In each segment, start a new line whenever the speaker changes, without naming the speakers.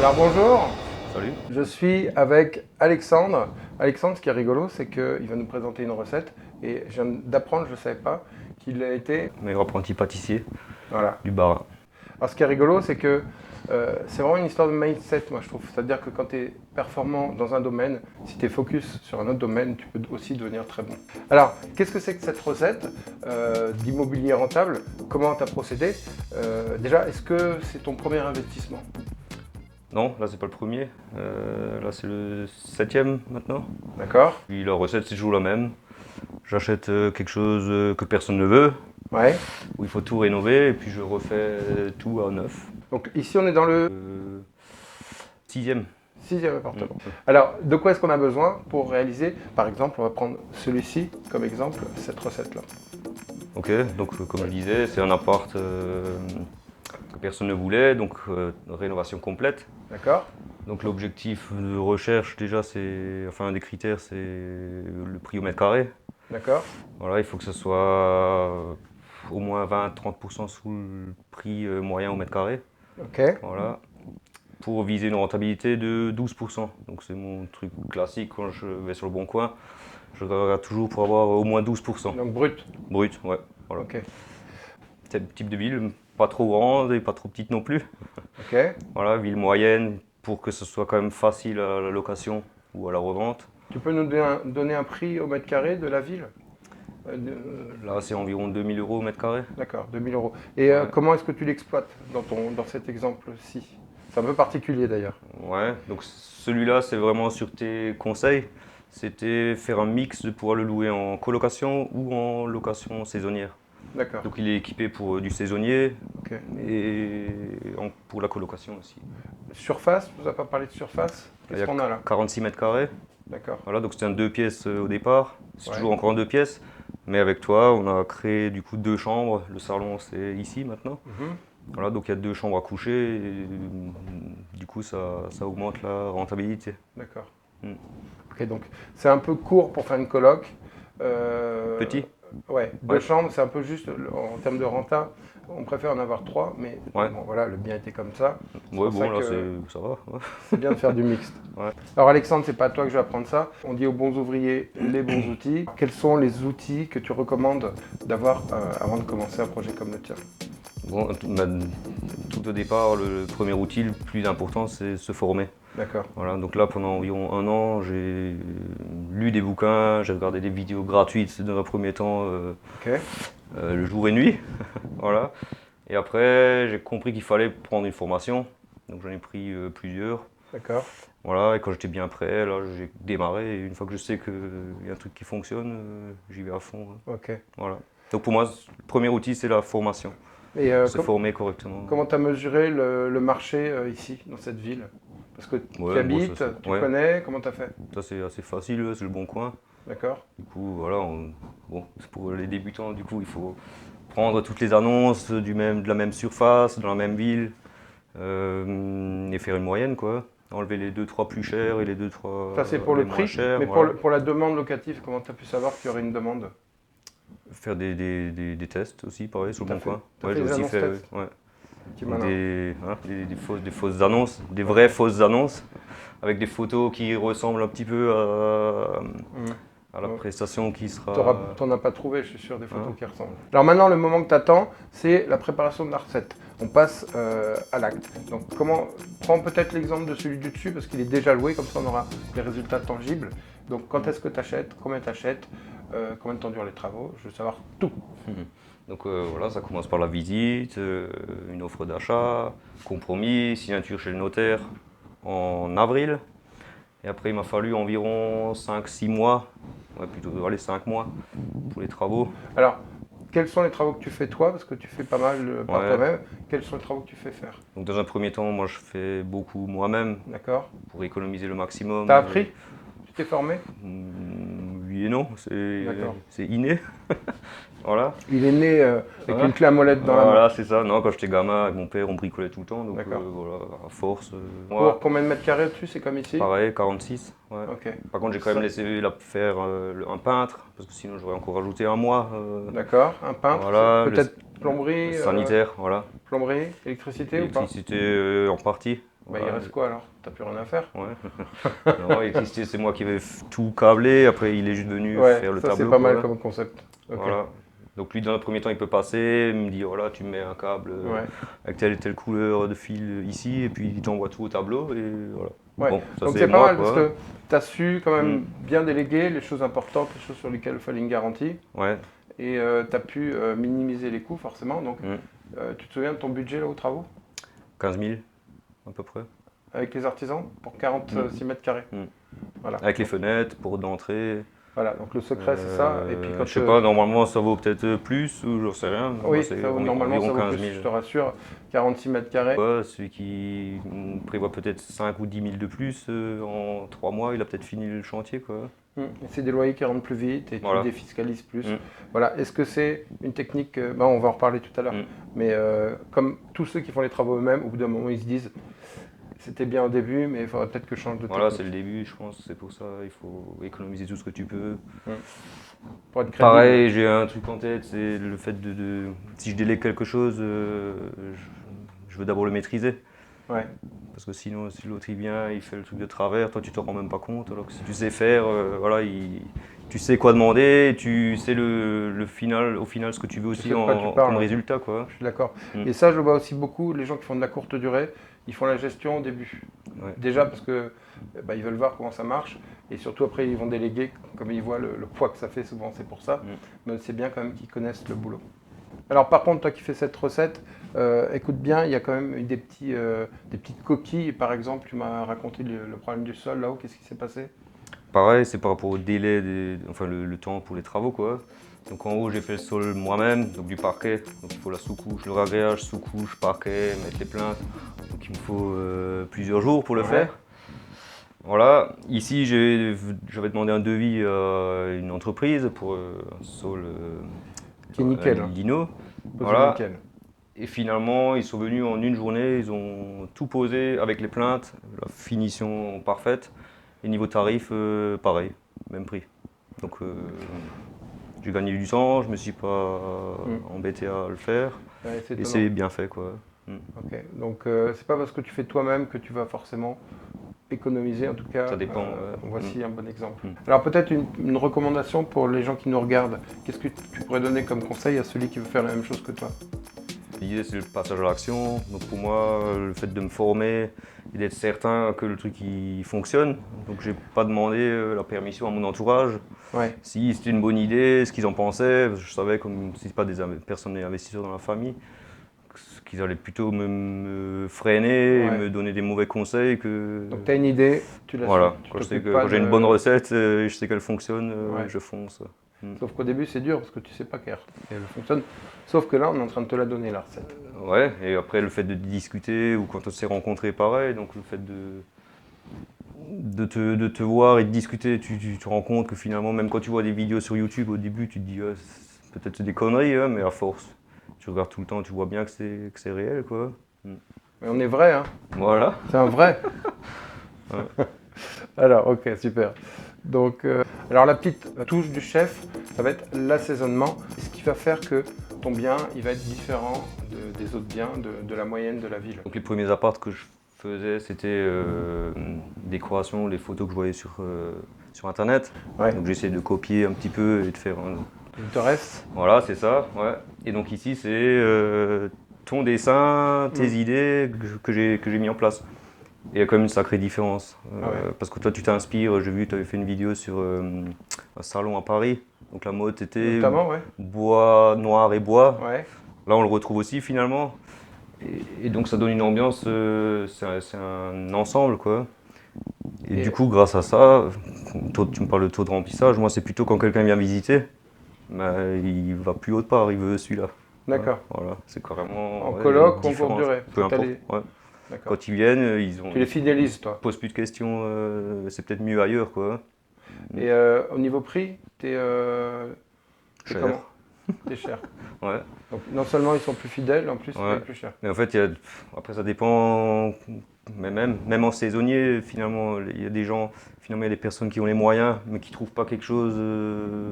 Alors bonjour,
Salut.
je suis avec Alexandre. Alexandre, ce qui est rigolo, c'est qu'il va nous présenter une recette et je viens d'apprendre, je ne savais pas, qu'il a été...
Meilleur apprenti pâtissier
Voilà.
du Bas-Rhin.
Alors ce qui est rigolo, c'est que c'est vraiment une histoire de mindset, moi je trouve. C'est-à-dire que quand tu es performant dans un domaine, si tu es focus sur un autre domaine, tu peux aussi devenir très bon. Alors, qu'est-ce que c'est que cette recette d'immobilier rentable? Comment tu as procédé? Déjà, est-ce que c'est ton premier investissement?
Non, là c'est pas le premier. Là c'est le 7e maintenant.
D'accord?
Puis la recette c'est toujours la même. J'achète quelque chose que personne ne veut,
Ouais.
où il faut tout rénover, et puis je refais tout à neuf.
Donc ici, on est dans le
6e.
6e appartement. Alors, de quoi est-ce qu'on a besoin pour réaliser, par exemple, on va prendre celui-ci comme exemple, cette recette-là.
Ok, donc comme je disais, c'est un appart que personne ne voulait, donc rénovation complète.
D'accord?
Donc l'objectif de recherche déjà c'est, enfin un des critères c'est le prix au mètre carré.
D'accord?
Voilà, il faut que ce soit au moins 20-30% sous le prix moyen au mètre carré.
Ok.
Voilà. Pour viser une rentabilité de 12%. Donc c'est mon truc classique quand je vais sur le bon coin. Je regarde toujours pour avoir au moins 12%.
Donc brut.
Brut, ouais. Voilà.
Ok.
Type de ville, pas trop grande et pas trop petite non plus.
Ok.
Voilà, ville moyenne pour que ce soit quand même facile à la location ou à la revente.
Tu peux nous donner un prix au mètre carré de la ville?
Là, c'est environ 2000 € au mètre carré.
D'accord, 2000 euros. Et
Ouais.
comment est-ce que tu l'exploites dans cet exemple-ci? C'est un peu particulier d'ailleurs.
Ouais, donc celui-là, c'est vraiment sur tes conseils. C'était faire un mix de pouvoir le louer en colocation ou en location saisonnière.
D'accord.
Donc il est équipé pour du saisonnier
Ok.
et pour la colocation aussi.
Surface, tu nous as pas parlé de surface?
Il y
Qu'est-ce
a
qu'on a là?
46 mètres carrés.
D'accord.
Voilà, donc c'était un 2 pièces au départ. C'est
Ouais.
toujours encore en 2 pièces. Mais avec toi, on a créé du coup 2 chambres. Le salon, c'est ici maintenant.
Mhm.
Voilà, donc il y a 2 chambres à coucher. Et, du coup, ça augmente la rentabilité.
D'accord.
Mm.
Ok, donc c'est un peu court pour faire une coloc.
Petit?
Ouais, deux
Ouais.
chambres, c'est un peu juste en termes de renta. On préfère en avoir trois, mais
Ouais.
bon, voilà, le bien était comme ça.
Ouais,
pour ça
bon, là,
que
ça va. Ouais.
c'est bien de faire du mixte.
Ouais.
Alors Alexandre, c'est pas à toi que je vais apprendre ça. On dit aux bons ouvriers les bons outils. Quels sont les outils que tu recommandes d'avoir avant de commencer un projet comme le tien?
Bon, tout au départ, le premier outil le plus important, c'est se former.
D'accord.
Voilà, donc là, pendant environ 1 an, j'ai lu des bouquins, j'ai regardé des vidéos gratuites dans un premier temps,
Ok.
le jour et nuit. Voilà. Et après, j'ai compris qu'il fallait prendre une formation. Donc j'en ai pris plusieurs.
D'accord.
Voilà, et quand j'étais bien prêt, là, j'ai démarré. Et une fois que je sais qu'il y a un truc qui fonctionne, j'y vais à fond. Hein.
Ok.
Voilà. Donc pour moi, le premier outil, c'est la formation.
Et
Se former correctement.
comment tu as mesuré le marché ici, dans cette ville? Parce que tu
Ouais, bon,
habites, tu
ouais.
connais, comment tu as fait?
Ça c'est assez facile, c'est le bon coin.
D'accord.
Du coup, voilà, bon, c'est pour les débutants, du coup, il faut prendre toutes les annonces de la même surface, dans la même ville, et faire une moyenne, quoi. Enlever les 2-3 plus chers et les 2-3
Ça, c'est pour
les
le
moins
prix,
chers.
mais
Voilà.
pour la demande locative, comment tu as pu savoir qu'il y aurait une demande?
Faire des tests aussi, pareil, sur le
T'as
bon
fait-
coin.
t'as
Ouais,
fait
j'ai
des
aussi
annonces
fait
tests?
ouais.
Petit
Donc
malin.
des fausses annonces, des vraies fausses annonces, avec des photos qui ressemblent un petit peu à la
Ouais.
prestation qui sera.
T'en as pas trouvé, je suis sûr, des photos
Hein.
qui ressemblent. Alors maintenant, le moment que tu attends, c'est la préparation de la recette. On passe à l'acte. Donc prends peut-être l'exemple de celui du dessus, parce qu'il est déjà loué, comme ça on aura des résultats tangibles. Donc quand est-ce que tu achètes, combien tu achètes, combien de temps durent les travaux, je veux savoir tout.
Donc voilà, ça commence par la visite, une offre d'achat, compromis, signature chez le notaire en avril. Et après, il m'a fallu environ 5-6 mois, ouais, plutôt allez, 5 mois pour les travaux.
Alors, quels sont les travaux que tu fais toi, parce que tu fais pas mal par
Ouais.
toi-même, quels sont les travaux que tu fais faire?
Donc dans un premier temps, moi je fais beaucoup moi-même
D'accord.
pour économiser le maximum.
T'as appris? Tu t'es formé?
Oui et non,
D'accord.
c'est inné. Voilà.
Il est né avec
Voilà.
une clé à molette dans la main.
Voilà, c'est ça. Non, quand j'étais gamin, avec mon père, on bricolait tout le temps. Donc
D'accord.
voilà, à force.
Pour combien de mètres carrés au-dessus, c'est comme ici?
Pareil, 46. Ouais.
Ok.
Par contre, j'ai quand même laissé faire un peintre, parce que sinon j'aurais encore rajouté un mois.
D'accord. Un peintre,
Voilà,
peut-être plomberie,
sanitaire, voilà.
plomberie, électricité ou pas?
L'électricité en partie.
Bah, il reste quoi alors? T'as plus rien à faire?
Ouais. Non, et Christy, c'est moi qui vais tout câbler. Après, il est juste venu
Ouais,
faire le
ça
tableau.
c'est pas mal
quoi.
comme concept. Ok.
Voilà. Donc lui, dans le premier temps, il peut passer, il me dit, voilà, tu me mets un câble
Ouais.
avec telle et telle couleur de fil ici, et puis il t'envoie tout au tableau, et voilà.
Ouais.
Bon, ça
Donc
c'est
c'est pas
moi,
mal parce
quoi.
que tu as su quand même
Mm.
bien déléguer les choses importantes, les choses sur lesquelles il fallait une garantie.
Ouais.
Et tu as pu minimiser les coûts forcément. Donc
Mm.
tu te souviens de ton budget là aux travaux?
15 000, à peu près.
Avec les artisans pour 46 mètres carrés.
Mm.
Voilà.
Avec les fenêtres, pour d'entrée.
Voilà, donc le secret c'est ça. Et puis quand
Je sais pas, normalement ça vaut peut-être plus, ou j'en sais rien.
Oui,
Moi, c'est
ça vaut, normalement
environ
ça vaut
15
plus,
000.
je te rassure. 46 mètres carrés.
Ouais, celui qui prévoit peut-être 5 ou 10 000 de plus en 3 mois, il a peut-être fini le chantier, quoi.
Et c'est des loyers qui rentrent plus vite et
Voilà.
tu défiscalises plus.
Mm.
Voilà. Est-ce que c'est une technique, on va en reparler tout à l'heure,
Mm.
mais comme tous ceux qui font les travaux eux-mêmes, au bout d'un moment ils se disent c'était bien au début, mais il faudrait peut-être que je change de
Voilà, c'est
technique.
le début, je pense, c'est pour ça, il faut économiser tout ce que tu peux.
Pour être crédible.
Pareil, j'ai un truc en tête, c'est le fait si je délègue quelque chose, je veux d'abord le maîtriser.
Ouais.
Parce que sinon, si l'autre il vient, il fait le truc de travers, toi tu te rends même pas compte. Alors que si tu sais faire, voilà, tu sais quoi demander, tu sais au final ce que tu veux
Tu
aussi
sais de quoi tu parles,
comme
ouais.
résultat, quoi.
Je suis d'accord.
Mm.
Et ça, je le vois aussi beaucoup, les gens qui font de la courte durée, ils font la gestion au début.
Ouais.
Déjà parce que ils veulent voir comment ça marche, et surtout après ils vont déléguer, comme ils voient le poids que ça fait, souvent c'est pour ça.
Mm.
Mais c'est bien quand même qu'ils connaissent le boulot. Alors par contre, toi qui fais cette recette, écoute bien, il y a quand même eu des petites coquilles. Par exemple, tu m'as raconté le problème du sol là-haut, qu'est-ce qui s'est passé?
Pareil, c'est par rapport au délai, enfin le temps pour les travaux, quoi. Donc en haut, j'ai fait le sol moi-même, donc du parquet. Donc il faut la sous-couche, le ragréage, sous-couche, parquet, mettre les plaintes. Donc il me faut plusieurs jours pour le faire. Voilà. Ici, j'avais demandé un devis à une entreprise pour un sol
Qui est nickel, hein.
lino.
Posé
Voilà.
nickel.
Et finalement, ils sont venus en une journée, ils ont tout posé avec les plaintes, la finition parfaite. Et niveau tarif, pareil, même prix. Donc j'ai gagné du temps, je me suis pas embêté à le faire.
Ouais, c'est
Et
étonnant.
c'est bien fait, quoi.
Ok. Donc c'est pas parce que tu fais toi-même que tu vas forcément économiser. En tout cas,
Ça dépend,
voici un bon exemple.
Mm.
Alors peut-être une recommandation pour les gens qui nous regardent. Qu'est-ce que tu pourrais donner comme conseil à celui qui veut faire la même chose que toi?
L'idée, c'est le passage à l'action. Donc pour moi, le fait de me former et d'être certain que le truc il fonctionne. Donc j'ai pas demandé la permission à mon entourage.
Ouais.
Si c'était une bonne idée, ce qu'ils en pensaient. Parce que je savais, comme si c'est pas des personnes investisseurs dans la famille, qu'ils allaient plutôt me freiner et
Ouais.
me donner des mauvais conseils que.
Donc tu as une idée, tu la
Voilà,
suis. Tu
quand
t'occupes pas
j'ai une
de-
bonne recette, je sais qu'elle fonctionne,
Ouais.
je fonce.
Sauf qu'au début c'est dur parce que tu sais pas qu'elle fonctionne. Sauf que là on est en train de te la donner la recette.
Ouais, et après le fait de discuter ou quand on s'est rencontrés, pareil, donc le fait de te voir et de discuter, tu te rends compte que finalement, même quand tu vois des vidéos sur YouTube au début, tu te dis ah, peut-être c'est des conneries, hein, mais à force, tu regardes tout le temps, tu vois bien que c'est réel, quoi.
Mais on est vrai, hein.
Voilà.
C'est un vrai.
Ouais.
Alors, ok, super. Donc, alors la petite touche du chef, ça va être l'assaisonnement. Ce qui va faire que ton bien, il va être différent des autres biens, de la moyenne de la ville.
Donc les premiers apparts que je faisais, c'était décoration, les photos que je voyais sur internet.
Ouais.
Donc j'essayais de copier un petit peu et de faire
Il te reste.
Voilà, c'est ça, ouais. Et donc ici, c'est ton dessin, tes idées que j'ai mis en place. Et il y a quand même une sacrée différence. Parce que toi, tu t'inspires, j'ai vu, tu avais fait une vidéo sur un salon à Paris. Donc la mode était
Notamment, ouais.
bois, noir et bois.
Ouais.
Là, on le retrouve aussi finalement. Et donc ça donne une ambiance, c'est un ensemble, quoi. Et du coup, grâce à ça, tu me parles de taux de remplissage, moi c'est plutôt quand quelqu'un vient visiter, il va plus haut de part, il veut celui-là.
D'accord.
Voilà, c'est carrément.
En coloc ou en
différence.
courte durée?
Peu importe. Ouais.
D'accord.
Quand ils viennent,
Tu les fidélises, toi.
posent plus de questions, c'est peut-être mieux ailleurs, quoi.
Et au niveau prix, t'es
Cher.
comment? T'es cher.
Ouais.
Donc non seulement ils sont plus fidèles, en plus ils
Ouais.
payent plus cher.
Mais en fait, après ça dépend, mais même en saisonnier, finalement, il y a des gens, finalement, il y a des personnes qui ont les moyens, mais qui trouvent pas quelque chose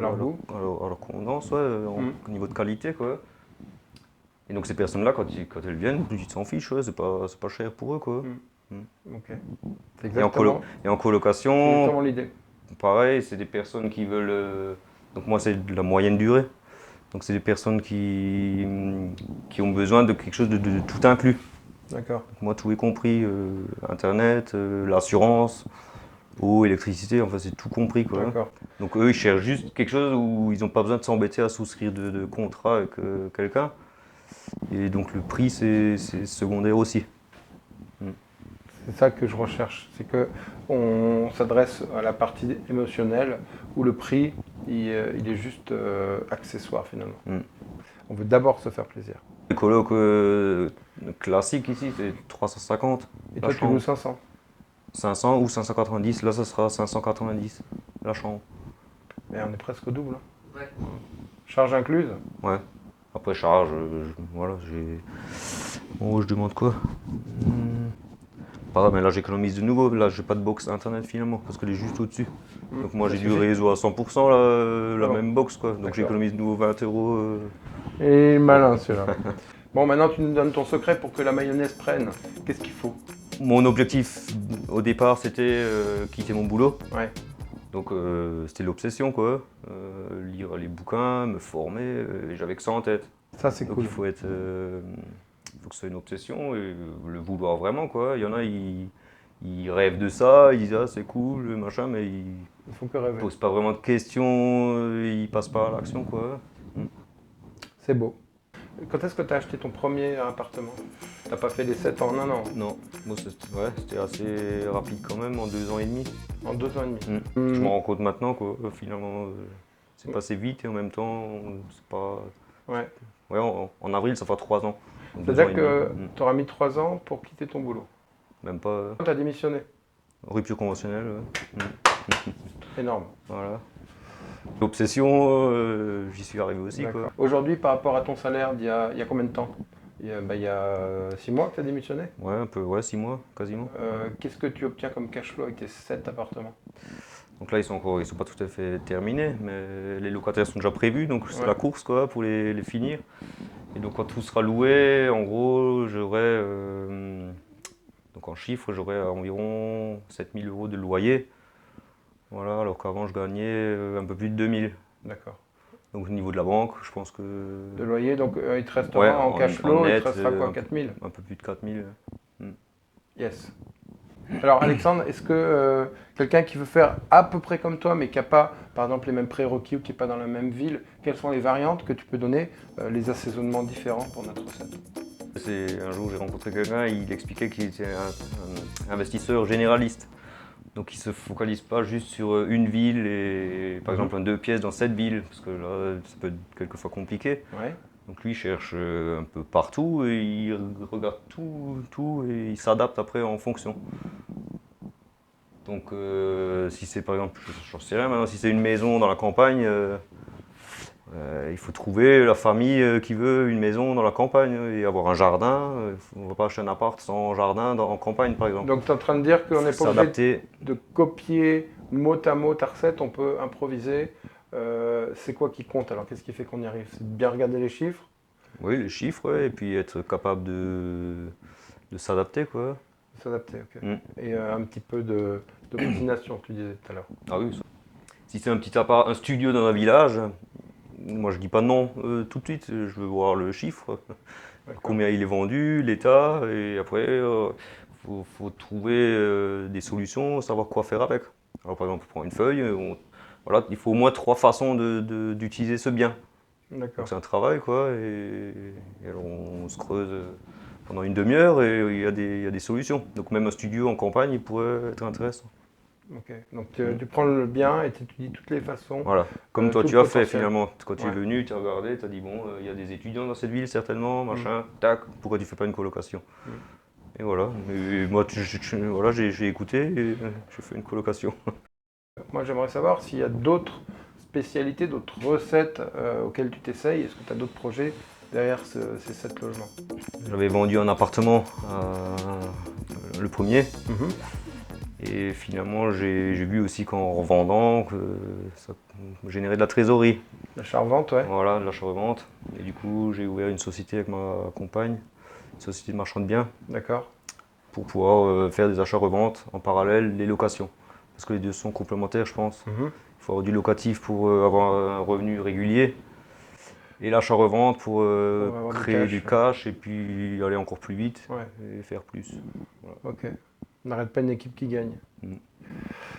Leur goût.
à leur convenance, ouais, au niveau de qualité, quoi. Et donc ces personnes-là, quand elles viennent, ils s'en fichent, ouais, c'est pas cher pour eux, quoi.
Ok. C'est
Et en, et en colocation,
exactement l'idée.
pareil, c'est des personnes qui veulent. Donc moi, c'est de la moyenne durée. Donc c'est des personnes qui ont besoin de quelque chose de tout inclus.
D'accord.
Donc moi, tout est compris. Internet, l'assurance, eau, électricité, enfin c'est tout compris, quoi.
D'accord.
Donc eux, ils cherchent juste quelque chose où ils n'ont pas besoin de s'embêter à souscrire de contrat avec quelqu'un. Et donc le prix, c'est secondaire aussi.
C'est ça que je recherche. C'est que on s'adresse à la partie émotionnelle où le prix, il est juste accessoire finalement. On veut d'abord se faire plaisir.
Les colocs classiques ici, c'est 350.
Et
la
toi, tu
chambre.
loues 500.
500 ou 590. Là, ça sera 590 la chambre.
Mais on est presque au double.
Ouais.
Charge incluse.
Ouais. Après charge, voilà, j'ai. Oh, je demande quoi? Pareil, mais là j'économise de nouveau. Là, j'ai pas de box internet finalement parce qu'elle est juste au-dessus. Donc moi
Ça
j'ai du
suffit.
réseau à 100%, la
bon.
même box quoi. Donc
D'accord.
j'économise de nouveau 20 euros.
Et malin celui-là. Bon, maintenant tu nous donnes ton secret pour que la mayonnaise prenne. Qu'est-ce qu'il faut?
Mon objectif au départ c'était quitter mon boulot.
Ouais.
Donc c'était l'obsession quoi. Lire les bouquins, me former, j'avais que ça en tête.
Ça, c'est
Donc
cool.
il faut être, faut que ce soit une obsession et le vouloir vraiment quoi. Il y en a, ils rêvent de ça, ils disent ah c'est cool, machin, mais ils
Il faut que rêver.
posent pas vraiment de questions, ils passent pas à l'action quoi.
C'est beau. Quand est-ce que tu as acheté ton premier appartement? T'as pas fait les 7 ans en un an?
Non, moi c'était assez rapide quand même, en 2 ans et demi.
En 2 ans et demi.
Je m'en rends compte maintenant quoi. Finalement, c'est passé vite et en même temps, c'est pas.
Ouais.
Ouais, en avril ça fera 3 ans. Donc 2 ans
C'est-à-dire
et
que
demi.
tu auras mis 3 ans pour quitter ton boulot.
Même pas.
Tu as démissionné.
Rupture conventionnelle, ouais.
Énorme.
Voilà. L'obsession, j'y suis arrivé aussi quoi.
D'accord. Aujourd'hui, par rapport à ton salaire il y a combien de temps? Il y a 6 mois que tu as démissionné.
Ouais, un peu, ouais, 6 mois quasiment.
Qu'est-ce que tu obtiens comme cash flow avec tes 7 appartements?
Donc là, ils sont pas tout à fait terminés, mais les locataires sont déjà prévus, donc c'est
Ouais.
la course quoi pour les finir. Et donc quand tout sera loué, en gros, j'aurai, donc en chiffres, j'aurai environ 7000 euros de loyer. Voilà, alors qu'avant je gagnais un peu plus de 2000.
D'accord.
Donc au niveau de la banque, je pense que
De loyer, donc il te restera
Ouais,
en cash flow, il
net,
te restera quoi, 4000?
un peu plus de 4000.
Yes. Alors Alexandre, est-ce que quelqu'un qui veut faire à peu près comme toi, mais qui n'a pas, par exemple, les mêmes prérequis ou qui n'est pas dans la même ville, quelles sont les variantes que tu peux donner, les assaisonnements différents pour notre recette?
Un jour, j'ai rencontré quelqu'un, il expliquait qu'il était un investisseur généraliste. Donc il ne se focalise pas juste sur une ville et par exemple un 2 pièces dans cette ville, parce que là, ça peut être quelquefois compliqué.
Ouais.
Donc lui, il cherche un peu partout et il regarde tout et il s'adapte après en fonction. Donc si c'est par exemple, j'en sais rien maintenant, si c'est une maison dans la campagne, il faut trouver la famille qui veut une maison dans la campagne et avoir un jardin. On ne va pas acheter un appart sans jardin en campagne par exemple.
Donc tu es en train de dire qu'on n'est pas obligé
S'adapter.
de copier mot à mot ta recette, on peut improviser. C'est quoi qui compte alors? Qu'est-ce qui fait qu'on y arrive? C'est de bien regarder les chiffres?
Oui, les chiffres, ouais, et puis être capable de s'adapter, quoi.
S'adapter, ok.
Mm.
Et un petit peu d'obstination, tu disais tout à l'heure.
Ah oui, ça. Si c'est un petit appart, un studio dans un village, moi je dis pas non tout de suite, je veux voir le chiffre,
D'accord.
combien il est vendu, l'état, et après faut trouver des solutions, savoir quoi faire avec. Alors par exemple, on prend une feuille, voilà, il faut au moins 3 façons d'utiliser ce bien.
D'accord.
Donc c'est un travail quoi, et alors on se creuse pendant une demi-heure et il y a des solutions. Donc même un studio en campagne, il pourrait être intéressant.
Ok. Donc tu prends le bien et tu étudies toutes les façons.
Voilà, comme toi
tout
tu
le
as fait
potentiel.
finalement. Quand tu es
Ouais.
venu, tu as regardé, tu as dit bon, il y a des étudiants dans cette ville certainement, machin, tac, pourquoi tu fais pas une colocation? Et voilà, et moi voilà, j'ai écouté et j'ai fait une colocation.
Moi, j'aimerais savoir s'il y a d'autres spécialités, d'autres recettes auxquelles tu t'essayes. Est-ce que tu as d'autres projets derrière ces 7 logements?
J'avais vendu un appartement, le premier. Et finalement, j'ai vu aussi qu'en revendant, que ça générait de la trésorerie.
L'achat-revente, ouais.
Voilà, de l'achat-revente. Et du coup, j'ai ouvert une société avec ma compagne, une société de marchand de biens.
D'accord.
pour pouvoir faire des achats-reventes en parallèle, les locations. Parce que les deux sont complémentaires, je pense. Il faut avoir du locatif pour avoir un revenu régulier. Et l'achat-revente pour
avoir
créer du cash et puis aller encore plus vite et faire plus. Voilà.
Ok. On n'arrête pas une équipe qui gagne.
Mm.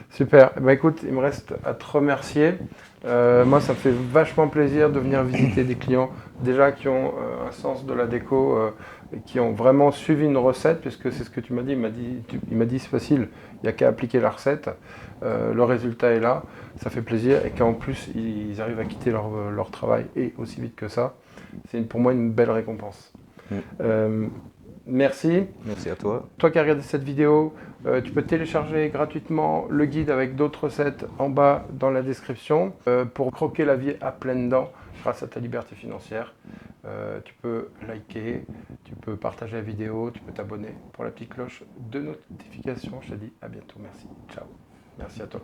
Super. Bah, écoute, il me reste à te remercier. Moi, ça me fait vachement plaisir de venir visiter des clients déjà qui ont un sens de la déco et qui ont vraiment suivi une recette, puisque c'est ce que tu m'as dit. Il m'a dit c'est facile, il n'y a qu'à appliquer la recette. Le résultat est là, ça fait plaisir et qu'en plus ils arrivent à quitter leur travail et aussi vite que ça. C'est pour moi une belle récompense. Merci.
Merci à toi.
Toi qui as regardé cette vidéo, tu peux télécharger gratuitement le guide avec d'autres recettes en bas dans la description pour croquer la vie à pleines dents grâce à ta liberté financière. Tu peux liker, tu peux partager la vidéo, tu peux t'abonner pour la petite cloche de notification. Je te dis à bientôt. Merci. Ciao. Merci à toi.